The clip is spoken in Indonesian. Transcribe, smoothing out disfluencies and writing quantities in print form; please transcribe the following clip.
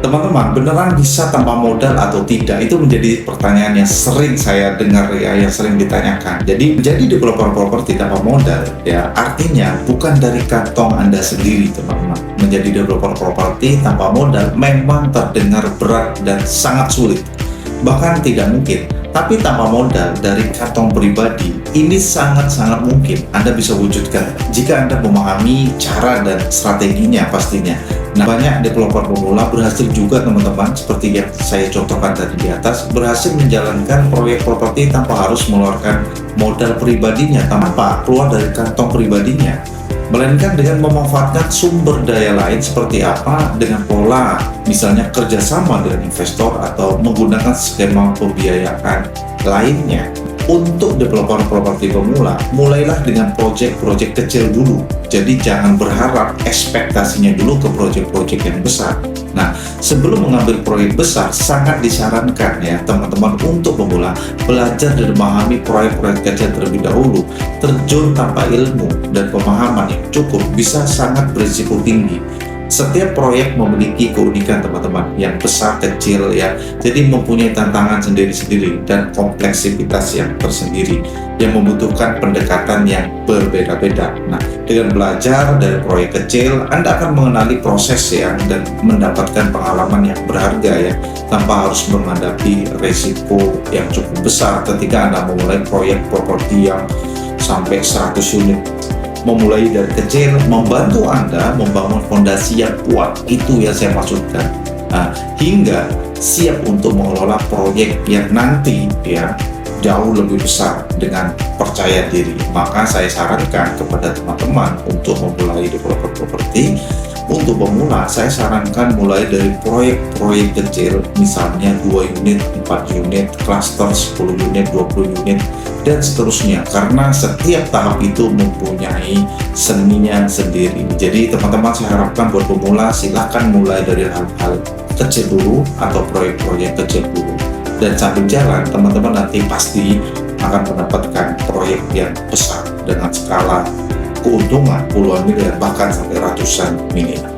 Teman-teman, beneran bisa tanpa modal atau tidak? Itu menjadi pertanyaan yang sering saya dengar ya, yang sering ditanyakan. Jadi menjadi developer properti tanpa modal ya, artinya bukan dari kantong Anda sendiri, teman-teman. Menjadi developer properti tanpa modal memang terdengar berat dan sangat sulit, bahkan tidak mungkin. Tapi tanpa modal dari kantong pribadi, ini sangat-sangat mungkin Anda bisa wujudkan jika Anda memahami cara dan strateginya pastinya. Nah, banyak developer pemula berhasil juga, teman-teman, seperti yang saya contohkan tadi di atas, berhasil menjalankan proyek properti tanpa harus mengeluarkan modal pribadinya, tanpa keluar dari kantong pribadinya, melainkan dengan memanfaatkan sumber daya lain seperti apa, dengan pola misalnya kerjasama dengan investor atau menggunakan skema pembiayaan lainnya. Untuk developer properti pemula, mulailah dengan proyek-proyek kecil dulu. Jadi jangan berharap ekspektasinya dulu ke proyek-proyek yang besar. Nah, sebelum mengambil proyek besar, sangat disarankan ya teman-teman untuk pemula belajar dan memahami proyek-proyek kecil terlebih dahulu. Terjun tanpa ilmu dan pemahaman yang cukup bisa sangat berisiko tinggi. Setiap proyek memiliki keunikan, teman-teman, yang besar kecil ya, jadi mempunyai tantangan sendiri-sendiri dan kompleksitas yang tersendiri yang membutuhkan pendekatan yang berbeda-beda. Nah, dengan belajar dari proyek kecil, Anda akan mengenali proses ya dan mendapatkan pengalaman yang berharga ya, tanpa harus menghadapi resiko yang cukup besar ketika Anda memulai proyek properti yang sampai 100 unit. Memulai dari kecil membantu Anda membangun fondasi yang kuat, itu yang saya maksudkan. Nah, hingga siap untuk mengelola proyek yang nanti ya jauh lebih besar dengan percaya diri. Maka saya sarankan kepada teman-teman untuk memulai developer properti. Untuk pemula, saya sarankan mulai dari proyek-proyek kecil, misalnya 2 unit, 4 unit, cluster 10 unit, 20 unit, dan seterusnya. Karena setiap tahap itu mempunyai seninya sendiri. Jadi teman-teman, saya harapkan buat pemula, silahkan mulai dari hal-hal kecil dulu atau proyek-proyek kecil dulu. Dan sambil jalan, teman-teman nanti pasti akan mendapatkan proyek yang besar dengan skala keuntungan puluhan miliar bahkan sampai ratusan miliar.